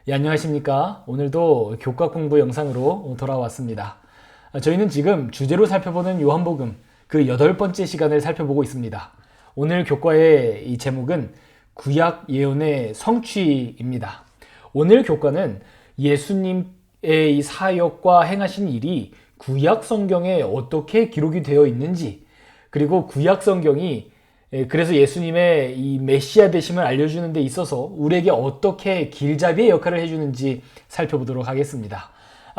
안녕하십니까. 오늘도 교과 공부 영상으로 돌아왔습니다. 저희는 지금 주제로 살펴보는 요한복음 그 8번째 시간을 살펴보고 있습니다. 오늘 교과의 이 제목은 구약 예언의 성취입니다. 오늘 교과는 예수님의 이 사역과 행하신 일이 구약 성경에 어떻게 기록이 되어 있는지, 그리고 구약 성경이 그래서 예수님의 이 메시아 되심을 알려주는 데 있어서 우리에게 어떻게 길잡이의 역할을 해주는지 살펴보도록 하겠습니다.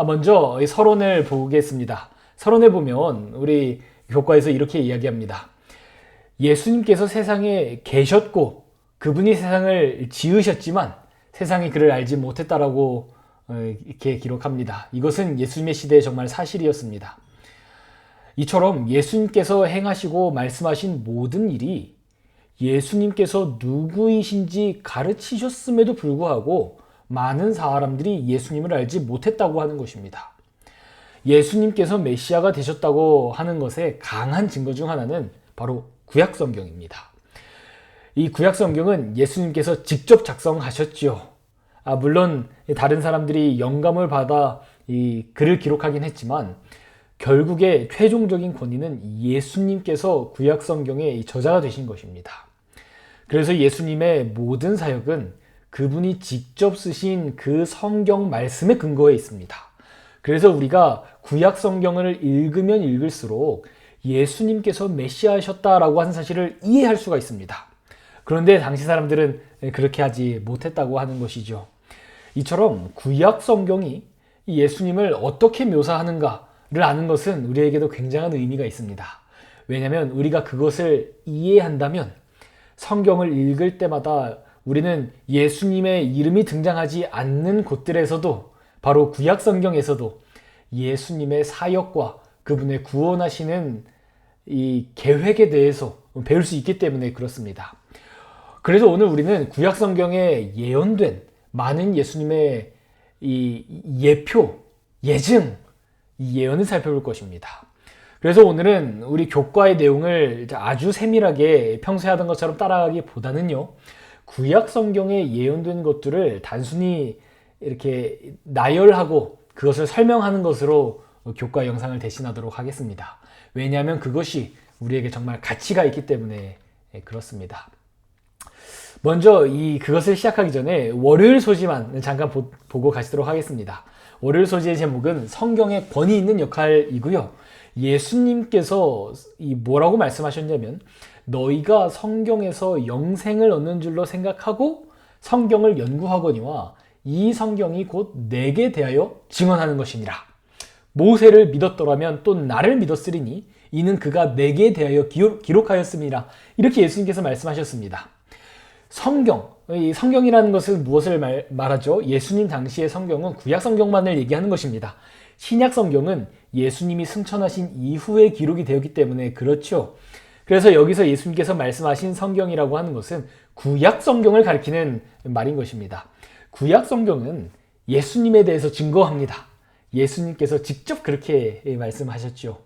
먼저 서론을 보겠습니다. 서론에 보면 우리 교과에서 이렇게 이야기합니다. 예수님께서 세상에 계셨고 그분이 세상을 지으셨지만 세상이 그를 알지 못했다라고 이렇게 기록합니다. 이것은 예수님의 시대에 정말 사실이었습니다. 이처럼 예수님께서 행하시고 말씀하신 모든 일이 예수님께서 누구이신지 가르치셨음에도 불구하고 많은 사람들이 예수님을 알지 못했다고 하는 것입니다. 예수님께서 메시아가 되셨다고 하는 것의 강한 증거 중 하나는 바로 구약 성경입니다. 이 구약 성경은 예수님께서 직접 작성하셨지요. 물론 다른 사람들이 영감을 받아 이 글을 기록하긴 했지만 결국에 최종적인 권위는 예수님께서 구약 성경의 저자가 되신 것입니다. 그래서 예수님의 모든 사역은 그분이 직접 쓰신 그 성경 말씀에 근거해 있습니다. 그래서 우리가 구약 성경을 읽으면 읽을수록 예수님께서 메시아셨다라고 하는 사실을 이해할 수가 있습니다. 그런데 당시 사람들은 그렇게 하지 못했다고 하는 것이죠. 이처럼 구약 성경이 예수님을 어떻게 묘사하는가 를 아는 것은 우리에게도 굉장한 의미가 있습니다. 왜냐하면 우리가 그것을 이해한다면 성경을 읽을 때마다 우리는 예수님의 이름이 등장하지 않는 곳들에서도 바로 구약 성경에서도 예수님의 사역과 그분의 구원하시는 이 계획에 대해서 배울 수 있기 때문에 그렇습니다. 그래서 오늘 우리는 구약 성경에 예언된 많은 예수님의 이 예표, 예증, 이 예언을 살펴볼 것입니다. 그래서 오늘은 우리 교과의 내용을 아주 세밀하게 평소에 하던 것처럼 따라가기보다는요, 구약 성경에 예언된 것들을 단순히 이렇게 나열하고 그것을 설명하는 것으로 교과 영상을 대신하도록 하겠습니다. 왜냐하면 그것이 우리에게 정말 가치가 있기 때문에 그렇습니다. 먼저 그것을 시작하기 전에 월요일 소지만 잠깐 보고 가시도록 하겠습니다. 월요일 소지의 제목은 성경에 권위 있는 역할이고요. 예수님께서 뭐라고 말씀하셨냐면 너희가 성경에서 영생을 얻는 줄로 생각하고 성경을 연구하거니와 이 성경이 곧 내게 대하여 증언하는 것이니라. 모세를 믿었더라면 또 나를 믿었으리니 이는 그가 내게 대하여 기록하였음이라. 이렇게 예수님께서 말씀하셨습니다. 이 성경이라는 것은 무엇을 말하죠? 예수님 당시의 성경은 구약 성경만을 얘기하는 것입니다. 신약 성경은 예수님이 승천하신 이후에 기록이 되었기 때문에 그렇죠. 그래서 여기서 예수님께서 말씀하신 성경이라고 하는 것은 구약 성경을 가리키는 말인 것입니다. 구약 성경은 예수님에 대해서 증거합니다. 예수님께서 직접 그렇게 말씀하셨죠.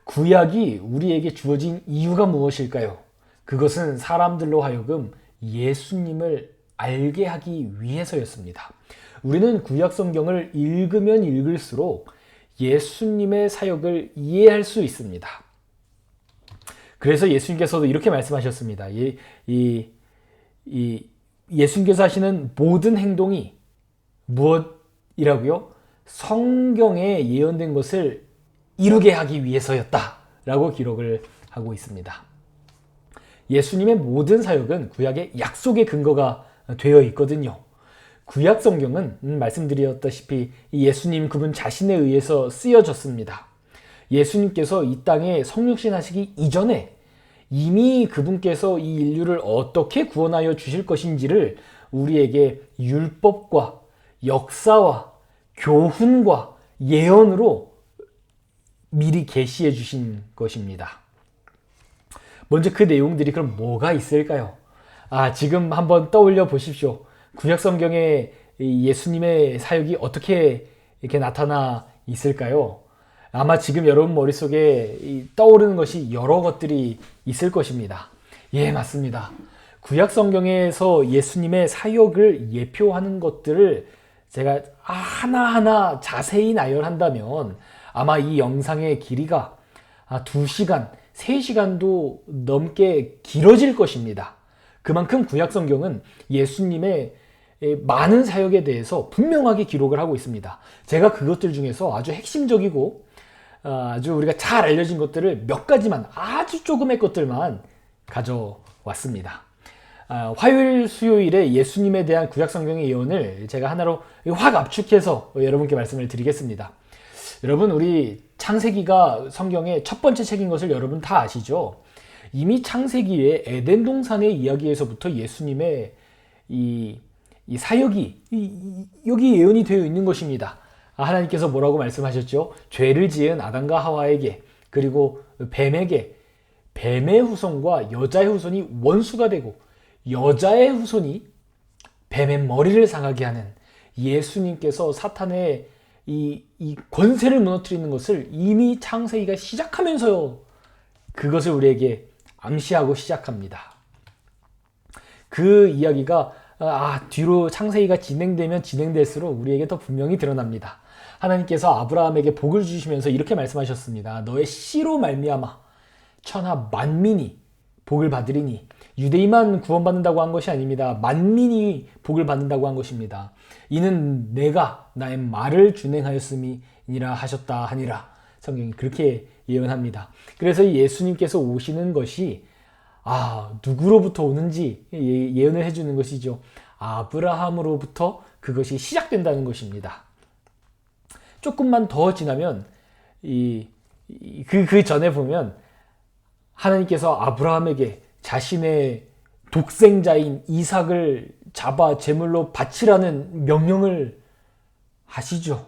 구약이 우리에게 주어진 이유가 무엇일까요? 그것은 사람들로 하여금 예수님을 알게 하기 위해서였습니다. 우리는 구약 성경을 읽으면 읽을수록 예수님의 사역을 이해할 수 있습니다. 그래서 예수님께서도 이렇게 말씀하셨습니다. 예수님께서 하시는 모든 행동이 무엇이라고요? 성경에 예언된 것을 이루게 하기 위해서였다라고 기록을 하고 있습니다. 예수님의 모든 사역은 구약의 약속의 근거가 되어 있거든요. 구약 성경은 말씀드렸다시피 예수님 그분 자신에 의해서 쓰여졌습니다. 예수님께서 이 땅에 성육신 하시기 이전에 이미 그분께서 이 인류를 어떻게 구원하여 주실 것인지를 우리에게 율법과 역사와 교훈과 예언으로 미리 계시해 주신 것입니다. 먼저 그 내용들이 그럼 뭐가 있을까요? 지금 한번 떠올려 보십시오. 구약 성경에 예수님의 사역이 어떻게 이렇게 나타나 있을까요? 아마 지금 여러분 머릿속에 떠오르는 것이 여러 것들이 있을 것입니다. 예, 맞습니다. 구약 성경에서 예수님의 사역을 예표하는 것들을 제가 하나하나 자세히 나열한다면 아마 이 영상의 길이가 2시간, 3시간도 넘게 길어질 것입니다. 그만큼 구약성경은 예수님의 많은 사역에 대해서 분명하게 기록을 하고 있습니다. 제가 그것들 중에서 아주 핵심적이고 아주 우리가 잘 알려진 것들을 몇 가지만, 아주 조금의 것들만 가져왔습니다. 화요일, 수요일에 예수님에 대한 구약성경의 예언을 제가 하나로 확 압축해서 여러분께 말씀을 드리겠습니다. 여러분, 우리 창세기가 성경의 첫 번째 책인 것을 여러분 다 아시죠? 이미 창세기의 에덴 동산의 이야기에서부터 예수님의 이 사역이 여기 예언이 되어 있는 것입니다. 하나님께서 뭐라고 말씀하셨죠? 죄를 지은 아담과 하와에게, 그리고 뱀에게, 뱀의 후손과 여자의 후손이 원수가 되고 여자의 후손이 뱀의 머리를 상하게 하는, 예수님께서 사탄의 이 권세를 무너뜨리는 것을 이미 창세기가 시작하면서요, 그것을 우리에게 암시하고 시작합니다. 그 이야기가 뒤로 창세기가 진행되면 진행될수록 우리에게 더 분명히 드러납니다. 하나님께서 아브라함에게 복을 주시면서 이렇게 말씀하셨습니다. 너의 씨로 말미암아 천하 만민이 복을 받으리니, 유대인만 구원받는다고 한 것이 아닙니다. 만민이 복을 받는다고 한 것입니다. 이는 내가 나의 말을 준행하였음이니라 하셨다 하니라. 성경이 그렇게 예언합니다. 그래서 예수님께서 오시는 것이 누구로부터 오는지 예언을 해주는 것이죠. 아브라함으로부터 그것이 시작된다는 것입니다. 조금만 더 지나면 그 전에 보면 하나님께서 아브라함에게 자신의 독생자인 이삭을 잡아 제물로 바치라는 명령을 하시죠.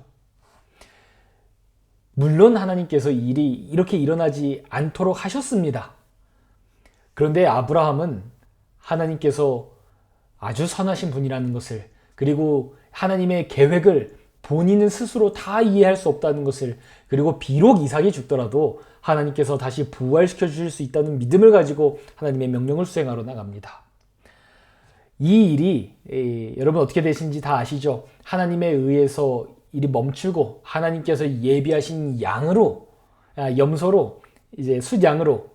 물론 하나님께서 일이 이렇게 일어나지 않도록 하셨습니다. 그런데 아브라함은 하나님께서 아주 선하신 분이라는 것을, 그리고 하나님의 계획을 본인은 스스로 다 이해할 수 없다는 것을, 그리고 비록 이삭이 죽더라도 하나님께서 다시 부활시켜 주실 수 있다는 믿음을 가지고 하나님의 명령을 수행하러 나갑니다. 이 일이 여러분 어떻게 되신지 다 아시죠? 하나님에 의해서 일이 멈추고 하나님께서 예비하신 양으로, 염소로, 이제 숫양으로,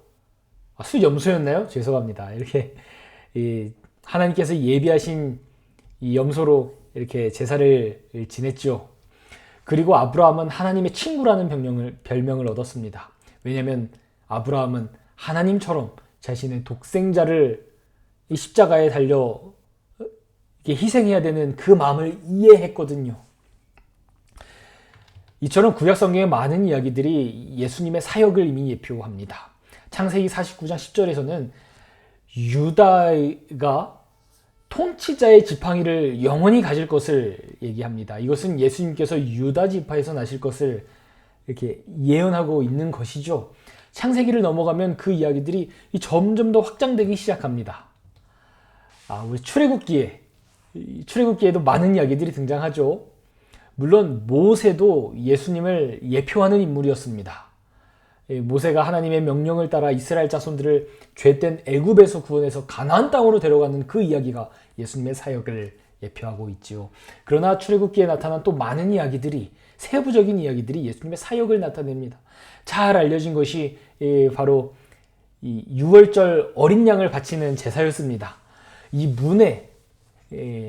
숫염소였나요? 죄송합니다. 이렇게 하나님께서 예비하신 이 염소로 이렇게 제사를 지냈죠. 그리고 아브라함은 하나님의 친구라는 별명을 얻었습니다. 왜냐하면 아브라함은 하나님처럼 자신의 독생자를 이 십자가에 달려 희생해야 되는 그 마음을 이해했거든요. 이처럼 구약성경의 많은 이야기들이 예수님의 사역을 이미 예표합니다. 창세기 49장 10절에서는 유다가 통치자의 지팡이를 영원히 가질 것을 얘기합니다. 이것은 예수님께서 유다 지파에서 나실 것을 이렇게 예언하고 있는 것이죠. 창세기를 넘어가면 그 이야기들이 점점 더 확장되기 시작합니다. 우리 출애굽기에도 많은 이야기들이 등장하죠. 물론 모세도 예수님을 예표하는 인물이었습니다. 모세가 하나님의 명령을 따라 이스라엘 자손들을 죄된 애굽에서 구원해서 가나안 땅으로 데려가는 그 이야기가 예수님의 사역을 예표하고 있지요. 그러나 출애굽기에 나타난 또 많은 이야기들이, 세부적인 이야기들이 예수님의 사역을 나타냅니다. 잘 알려진 것이 바로 이 유월절 어린 양을 바치는 제사였습니다. 이 문에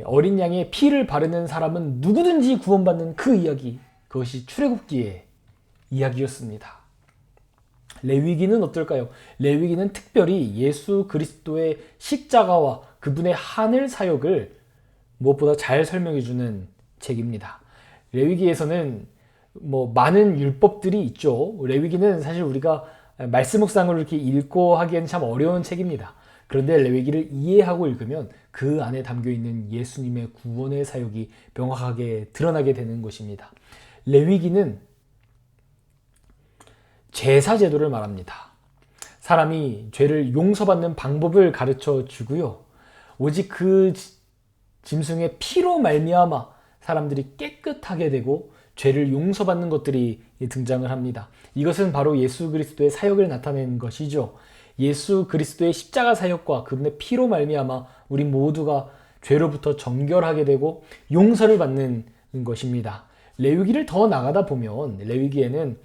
어린 양의 피를 바르는 사람은 누구든지 구원받는 그 이야기, 그것이 출애굽기의 이야기였습니다. 레위기는 어떨까요? 레위기는 특별히 예수 그리스도의 십자가와 그분의 하늘 사역을 무엇보다 잘 설명해주는 책입니다. 레위기에서는 많은 율법들이 있죠. 레위기는 사실 우리가 말씀 묵상으로 이렇게 읽고 하기에는 참 어려운 책입니다. 그런데 레위기를 이해하고 읽으면 그 안에 담겨있는 예수님의 구원의 사역이 명확하게 드러나게 되는 것입니다. 레위기는 제사 제도를 말합니다. 사람이 죄를 용서받는 방법을 가르쳐 주고요. 오직 그 짐승의 피로 말미암아 사람들이 깨끗하게 되고 죄를 용서받는 것들이 등장을 합니다. 이것은 바로 예수 그리스도의 사역을 나타내는 것이죠. 예수 그리스도의 십자가 사역과 그분의 피로 말미암아 우리 모두가 죄로부터 정결하게 되고 용서를 받는 것입니다. 레위기를 더 나가다 보면 레위기에는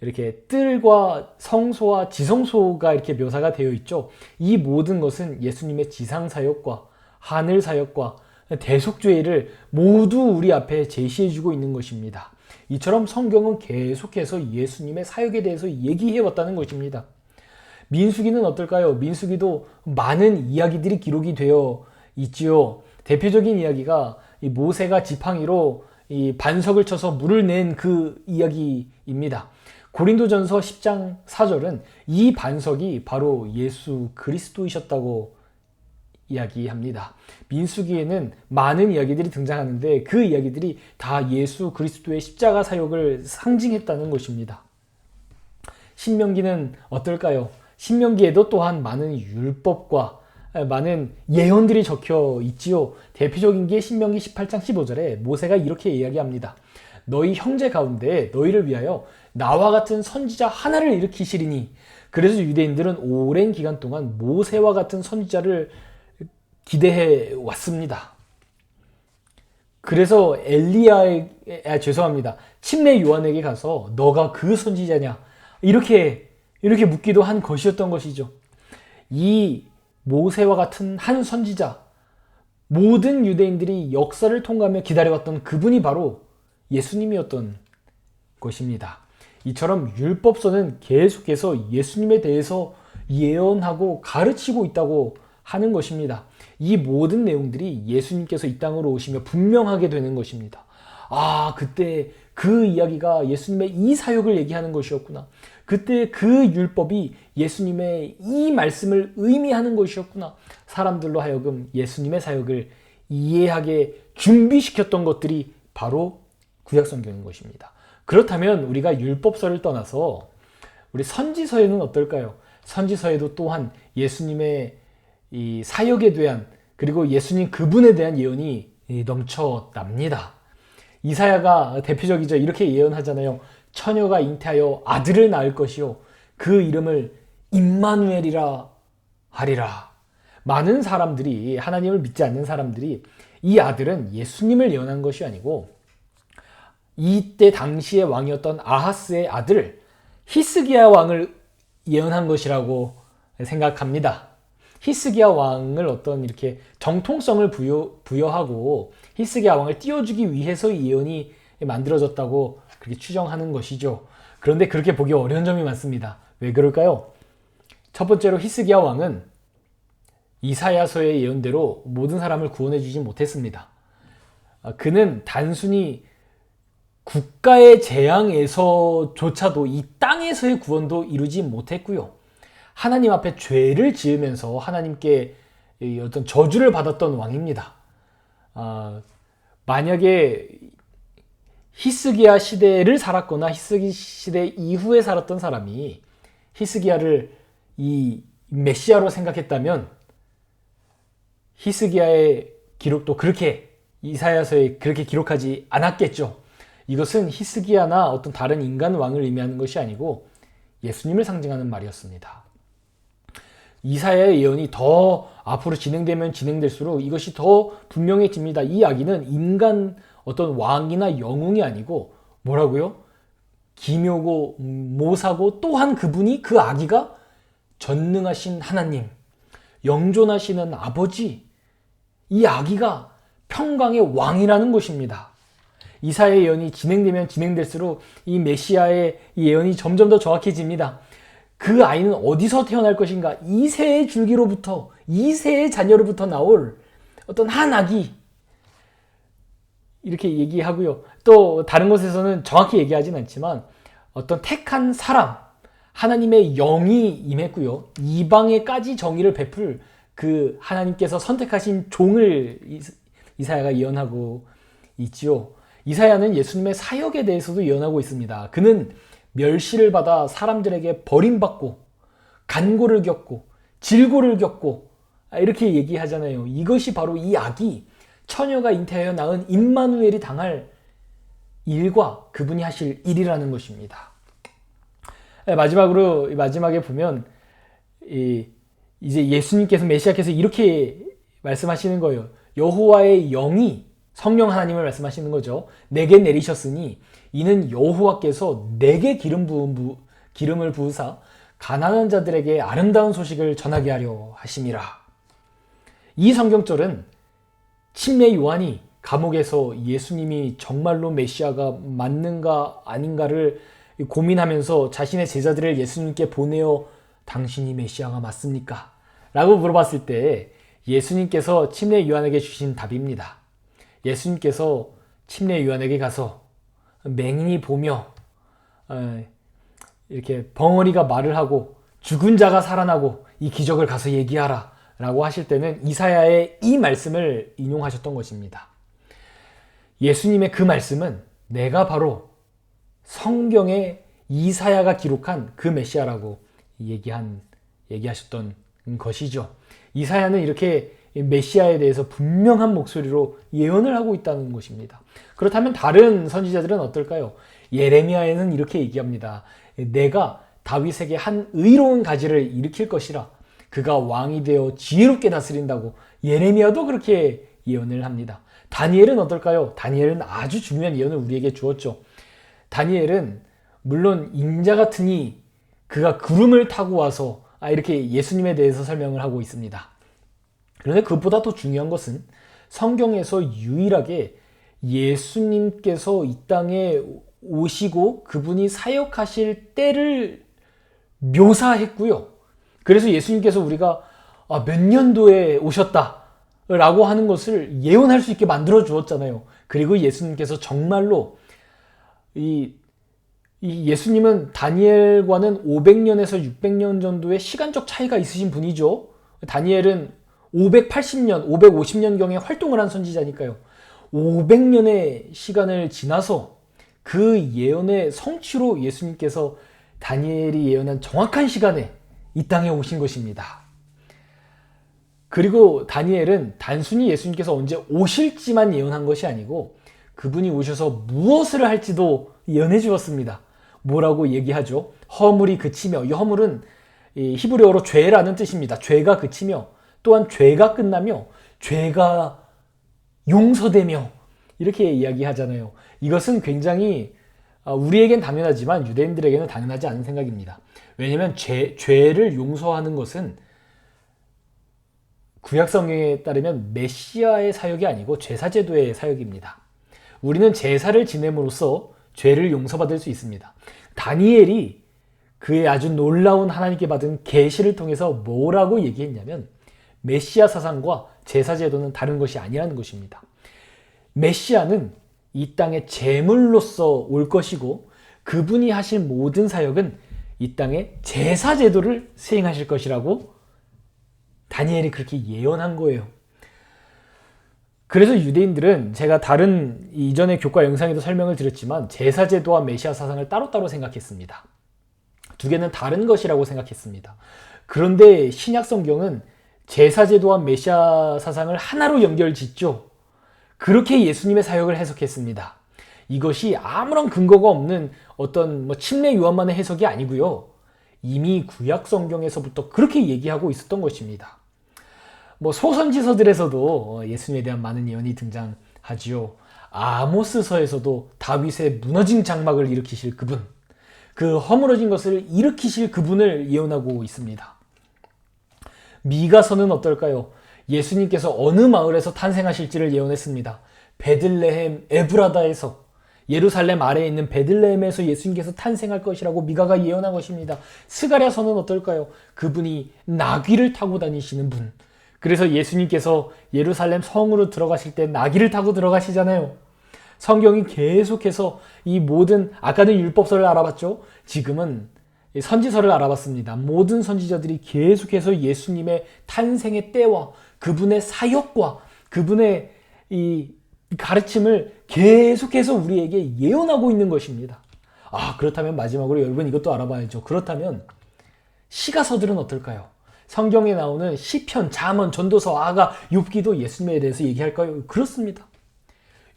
이렇게 뜰과 성소와 지성소가 이렇게 묘사가 되어 있죠. 이 모든 것은 예수님의 지상사역과 하늘사역과 대속죄를 모두 우리 앞에 제시해주고 있는 것입니다. 이처럼 성경은 계속해서 예수님의 사역에 대해서 얘기해 왔다는 것입니다. 민수기는 어떨까요? 민수기도 많은 이야기들이 기록이 되어 있지요. 대표적인 이야기가 이 모세가 지팡이로 이 반석을 쳐서 물을 낸 그 이야기입니다. 고린도전서 10장 4절은 이 반석이 바로 예수 그리스도이셨다고 이야기합니다. 민수기에는 많은 이야기들이 등장하는데 그 이야기들이 다 예수 그리스도의 십자가 사역을 상징했다는 것입니다. 신명기는 어떨까요? 신명기에도 또한 많은 율법과 많은 예언들이 적혀 있지요. 대표적인 게 신명기 18장 15절에 모세가 이렇게 이야기합니다. 너희 형제 가운데 너희를 위하여 나와 같은 선지자 하나를 일으키시리니. 그래서 유대인들은 오랜 기간 동안 모세와 같은 선지자를 기대해 왔습니다. 그래서 침례 요한에게 가서 너가 그 선지자냐 이렇게 묻기도 한 것이었던 것이죠. 이 모세와 같은 한 선지자, 모든 유대인들이 역사를 통과하며 기다려왔던 그분이 바로 예수님이었던 것입니다. 이처럼 율법서는 계속해서 예수님에 대해서 예언하고 가르치고 있다고 하는 것입니다. 이 모든 내용들이 예수님께서 이 땅으로 오시며 분명하게 되는 것입니다. 아, 그때 그 이야기가 예수님의 이 사역을 얘기하는 것이었구나. 그때 그 율법이 예수님의 이 말씀을 의미하는 것이었구나. 사람들로 하여금 예수님의 사역을 이해하게 준비시켰던 것들이 바로 구약성경인 것입니다. 그렇다면 우리가 율법서를 떠나서 우리 선지서에는 어떨까요? 선지서에도 또한 예수님의 이 사역에 대한 그리고 예수님 그분에 대한 예언이 넘쳐납니다. 이사야가 대표적이죠. 이렇게 예언하잖아요. 처녀가 잉태하여 아들을 낳을 것이요 그 이름을 임마누엘이라 하리라. 많은 사람들이 하나님을 믿지 않는 사람들이 이 아들은 예수님을 예언한 것이 아니고 이때 당시의 왕이었던 아하스의 아들 히스기야 왕을 예언한 것이라고 생각합니다. 히스기야 왕을 어떤 이렇게 정통성을 부여하고 히스기야 왕을 띄워주기 위해서 이 예언이 만들어졌다고 그렇게 추정하는 것이죠. 그런데 그렇게 보기 어려운 점이 많습니다. 왜 그럴까요? 첫 번째로 히스기야 왕은 이사야서의 예언대로 모든 사람을 구원해 주지 못했습니다. 그는 단순히 국가의 재앙에서조차도 이 땅에서의 구원도 이루지 못했고요. 하나님 앞에 죄를 지으면서 하나님께 어떤 저주를 받았던 왕입니다. 만약에 히스기야 시대를 살았거나 히스기 시대 이후에 살았던 사람이 히스기야를 이 메시아로 생각했다면 히스기야의 기록도 그렇게 이사야서에 그렇게 기록하지 않았겠죠. 이것은 히스기야나 어떤 다른 인간 왕을 의미하는 것이 아니고 예수님을 상징하는 말이었습니다. 이사야의 예언이 더 앞으로 진행되면 진행될수록 이것이 더 분명해집니다. 이 아기는 인간 어떤 왕이나 영웅이 아니고 뭐라고요? 기묘고 모사고 또한 그분이 그 아기가 전능하신 하나님, 영존하시는 아버지, 이 아기가 평강의 왕이라는 것입니다. 이사야의 예언이 진행되면 진행될수록 이 메시아의 예언이 점점 더 정확해집니다. 그 아이는 어디서 태어날 것인가? 이새의 줄기로부터, 이새의 자녀로부터 나올 어떤 한 아기, 이렇게 얘기하고요. 또 다른 곳에서는 정확히 얘기하진 않지만 어떤 택한 사람, 하나님의 영이 임했고요. 이방에까지 정의를 베풀 그 하나님께서 선택하신 종을 이사야가 예언하고 있지요. 이사야는 예수님의 사역에 대해서도 예언하고 있습니다. 그는 멸시를 받아 사람들에게 버림받고 간고를 겪고 질고를 겪고 이렇게 얘기하잖아요. 이것이 바로 이 아기 처녀가 잉태하여 낳은 임마누엘이 당할 일과 그분이 하실 일이라는 것입니다. 마지막에 보면 이제 예수님께서 메시아께서 이렇게 말씀하시는 거예요. 여호와의 영이 성령 하나님을 말씀하시는 거죠. 내게 내리셨으니 이는 여호와께서 내게 기름을 부으사 가난한 자들에게 아름다운 소식을 전하게 하려 하심이라. 이 성경절은 침례 요한이 감옥에서 예수님이 정말로 메시아가 맞는가 아닌가를 고민하면서 자신의 제자들을 예수님께 보내어 당신이 메시아가 맞습니까? 라고 물어봤을 때 예수님께서 침례 요한에게 주신 답입니다. 예수님께서 침례 요한에게 가서 맹인이 보며 이렇게 벙어리가 말을 하고 죽은 자가 살아나고 이 기적을 가서 얘기하라 라고 하실 때는 이사야의 이 말씀을 인용하셨던 것입니다. 예수님의 그 말씀은 내가 바로 성경에 이사야가 기록한 그 메시아라고 얘기하셨던 것이죠. 이사야는 이렇게 메시아에 대해서 분명한 목소리로 예언을 하고 있다는 것입니다. 그렇다면 다른 선지자들은 어떨까요? 예레미야에는 이렇게 얘기합니다. 내가 다윗에게 한 의로운 가지를 일으킬 것이라. 그가 왕이 되어 지혜롭게 다스린다고 예레미야도 그렇게 예언을 합니다. 다니엘은 어떨까요? 다니엘은 아주 중요한 예언을 우리에게 주었죠. 다니엘은 물론 인자 같으니 그가 구름을 타고 와서 이렇게 예수님에 대해서 설명을 하고 있습니다. 그런데 그것보다 더 중요한 것은 성경에서 유일하게 예수님께서 이 땅에 오시고 그분이 사역하실 때를 묘사했고요. 그래서 예수님께서 우리가 몇 년도에 오셨다 라고 하는 것을 예언할 수 있게 만들어 주었잖아요. 그리고 예수님께서 정말로 예수님은 다니엘과는 500년에서 600년 정도의 시간적 차이가 있으신 분이죠. 다니엘은 580년, 550년경에 활동을 한 선지자니까요. 500년의 시간을 지나서 그 예언의 성취로 예수님께서 다니엘이 예언한 정확한 시간에 이 땅에 오신 것입니다. 그리고 다니엘은 단순히 예수님께서 언제 오실지만 예언한 것이 아니고 그분이 오셔서 무엇을 할지도 예언해 주었습니다. 뭐라고 얘기하죠? 허물이 그치며, 이 허물은 히브리어로 죄라는 뜻입니다. 죄가 그치며 또한 죄가 끝나며 죄가 용서되며 이렇게 이야기하잖아요. 이것은 굉장히 우리에겐 당연하지만 유대인들에게는 당연하지 않은 생각입니다. 왜냐하면 죄를 용서하는 것은 구약 성경에 따르면 메시아의 사역이 아니고 제사제도의 사역입니다. 우리는 제사를 지냄으로써 죄를 용서받을 수 있습니다. 다니엘이 그의 아주 놀라운 하나님께 받은 계시를 통해서 뭐라고 얘기했냐면 메시아 사상과 제사제도는 다른 것이 아니라는 것입니다. 메시아는 이 땅에 제물로서 올 것이고 그분이 하실 모든 사역은 이 땅에 제사제도를 수행하실 것이라고 다니엘이 그렇게 예언한 거예요. 그래서 유대인들은 제가 다른 이전의 교과 영상에도 설명을 드렸지만 제사제도와 메시아 사상을 따로따로 생각했습니다. 두 개는 다른 것이라고 생각했습니다. 그런데 신약 성경은 제사제도와 메시아 사상을 하나로 연결짓죠. 그렇게 예수님의 사역을 해석했습니다. 이것이 아무런 근거가 없는 어떤 침례 요한만의 해석이 아니고요. 이미 구약 성경에서부터 그렇게 얘기하고 있었던 것입니다. 소선지서들에서도 예수님에 대한 많은 예언이 등장하지요. 아모스서에서도 다윗의 무너진 장막을 일으키실 그분, 그 허물어진 것을 일으키실 그분을 예언하고 있습니다. 미가서는 어떨까요? 예수님께서 어느 마을에서 탄생하실지를 예언했습니다. 베들레헴 에브라다에서, 예루살렘 아래에 있는 베들레헴에서 예수님께서 탄생할 것이라고 미가가 예언한 것입니다. 스가랴서는 어떨까요? 그분이 나귀를 타고 다니시는 분. 그래서 예수님께서 예루살렘 성으로 들어가실 때 나귀를 타고 들어가시잖아요. 성경이 계속해서 이 모든, 아까는 율법서를 알아봤죠? 지금은 선지서를 알아봤습니다. 모든 선지자들이 계속해서 예수님의 탄생의 때와 그분의 사역과 그분의 이 가르침을 계속해서 우리에게 예언하고 있는 것입니다. 그렇다면 마지막으로 여러분 이것도 알아봐야죠. 그렇다면 시가서들은 어떨까요? 성경에 나오는 시편, 잠언, 전도서, 아가, 욥기도 예수님에 대해서 얘기할까요? 그렇습니다.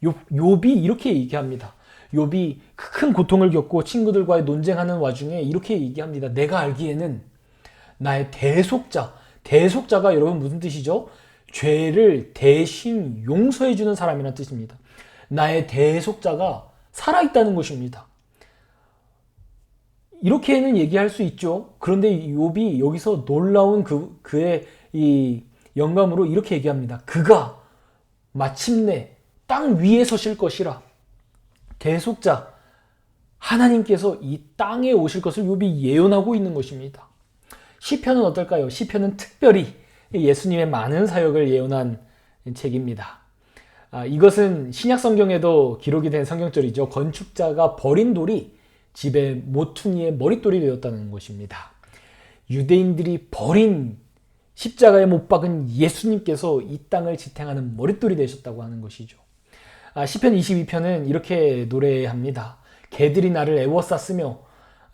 욥이 이렇게 얘기합니다. 욥이 큰 고통을 겪고 친구들과의 논쟁하는 와중에 이렇게 얘기합니다. 내가 알기에는 나의 대속자가 여러분 무슨 뜻이죠? 죄를 대신 용서해주는 사람이라는 뜻입니다. 나의 대속자가 살아있다는 것입니다. 이렇게는 얘기할 수 있죠. 그런데 욥이 여기서 놀라운 그의 이 영감으로 이렇게 얘기합니다. 그가 마침내 땅 위에 서실 것이라. 대속자 하나님께서 이 땅에 오실 것을 욥이 예언하고 있는 것입니다. 시편은 어떨까요? 시편은 특별히 예수님의 많은 사역을 예언한 책입니다. 이것은 신약 성경에도 기록이 된 성경절이죠. 건축자가 버린 돌이 집의 모퉁이의 머릿돌이 되었다는 것입니다. 유대인들이 버린 십자가에 못 박은 예수님께서 이 땅을 지탱하는 머릿돌이 되셨다고 하는 것이죠. 시편 22편은 이렇게 노래합니다. 개들이 나를 애워쌌으며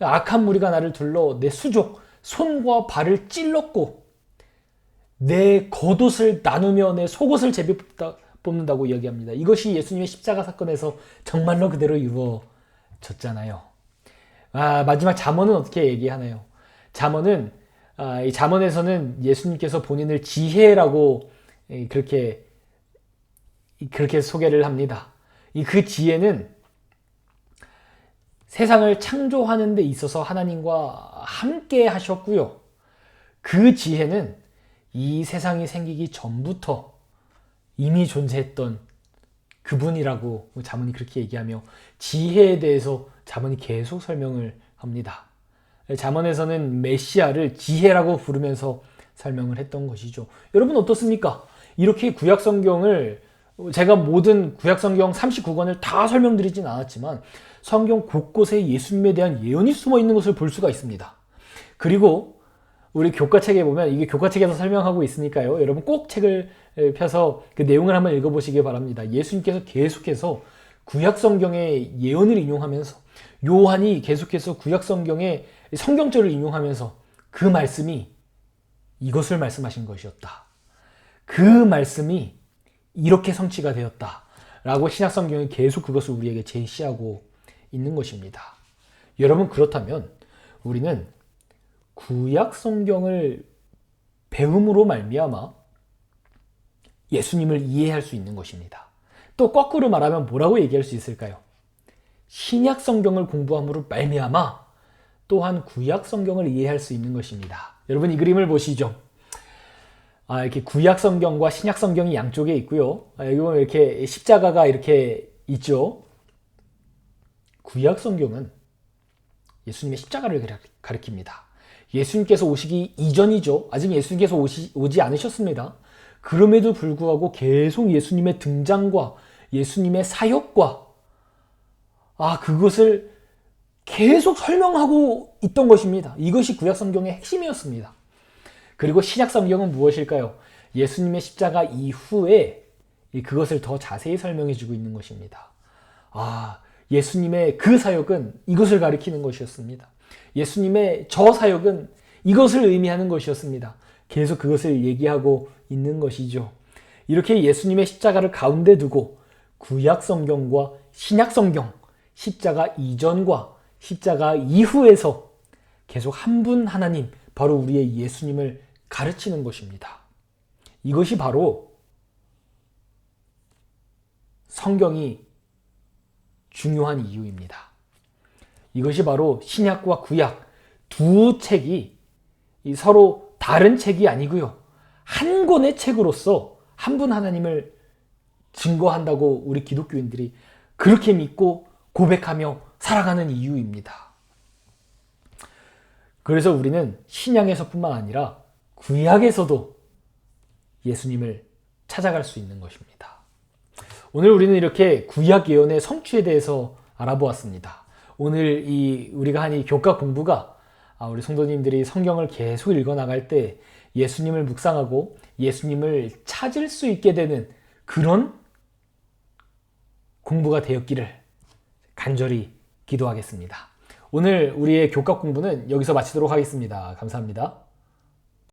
악한 무리가 나를 둘러 내 수족 손과 발을 찔렀고 내 겉옷을 나누며 내 속옷을 제비 뽑는다고 이야기합니다. 이것이 예수님의 십자가 사건에서 정말로 그대로 이루어졌잖아요. 마지막 잠언은 어떻게 얘기하나요? 잠언은 이 잠언에서는 예수님께서 본인을 지혜라고 그렇게 소개를 합니다. 그 지혜는 세상을 창조하는 데 있어서 하나님과 함께 하셨고요. 그 지혜는 이 세상이 생기기 전부터 이미 존재했던 그분이라고 잠언이 그렇게 얘기하며 지혜에 대해서 잠언이 계속 설명을 합니다. 잠언에서는 메시아를 지혜라고 부르면서 설명을 했던 것이죠. 여러분 어떻습니까? 이렇게 구약성경을 제가 모든 구약성경 39권을 다 설명드리진 않았지만 성경 곳곳에 예수님에 대한 예언이 숨어 있는 것을 볼 수가 있습니다. 그리고 우리 교과책에 보면 이게 교과책에서 설명하고 있으니까요. 여러분 꼭 책을 펴서 그 내용을 한번 읽어보시기 바랍니다. 예수님께서 계속해서 구약성경의 예언을 인용하면서 요한이 계속해서 구약성경의 성경절을 인용하면서 그 말씀이 이것을 말씀하신 것이었다. 그 말씀이 이렇게 성취가 되었다. 라고 신약성경이 계속 그것을 우리에게 제시하고 있는 것입니다. 여러분 그렇다면 우리는 구약성경을 배움으로 말미암아 예수님을 이해할 수 있는 것입니다. 또 거꾸로 말하면 뭐라고 얘기할 수 있을까요? 신약성경을 공부함으로 말미암아 또한 구약성경을 이해할 수 있는 것입니다. 여러분 이 그림을 보시죠. 이렇게 구약성경과 신약성경이 양쪽에 있고요. 여기 보면 이렇게 십자가가 이렇게 있죠. 구약성경은 예수님의 십자가를 가리킵니다. 예수님께서 오시기 이전이죠. 아직 예수님께서 오지 않으셨습니다. 그럼에도 불구하고 계속 예수님의 등장과 예수님의 사역과 그것을 계속 설명하고 있던 것입니다. 이것이 구약성경의 핵심이었습니다. 그리고 신약성경은 무엇일까요? 예수님의 십자가 이후에 그것을 더 자세히 설명해주고 있는 것입니다. 예수님의 그 사역은 이것을 가리키는 것이었습니다. 예수님의 저 사역은 이것을 의미하는 것이었습니다. 계속 그것을 얘기하고 있는 것이죠. 이렇게 예수님의 십자가를 가운데 두고 구약성경과 신약성경, 십자가 이전과 십자가 이후에서 계속 한 분 하나님, 바로 우리의 예수님을 가르치는 것입니다. 이것이 바로 성경이 중요한 이유입니다. 이것이 바로 신약과 구약 두 책이 서로 다른 책이 아니고요. 한 권의 책으로서 한 분 하나님을 증거한다고 우리 기독교인들이 그렇게 믿고 고백하며 살아가는 이유입니다. 그래서 우리는 신약에서뿐만 아니라 구약에서도 예수님을 찾아갈 수 있는 것입니다. 오늘 우리는 이렇게 구약 예언의 성취에 대해서 알아보았습니다. 오늘 우리가 한 이 교과 공부가 우리 성도님들이 성경을 계속 읽어나갈 때 예수님을 묵상하고 예수님을 찾을 수 있게 되는 그런 공부가 되었기를 간절히 기도하겠습니다. 오늘 우리의 교과 공부는 여기서 마치도록 하겠습니다. 감사합니다.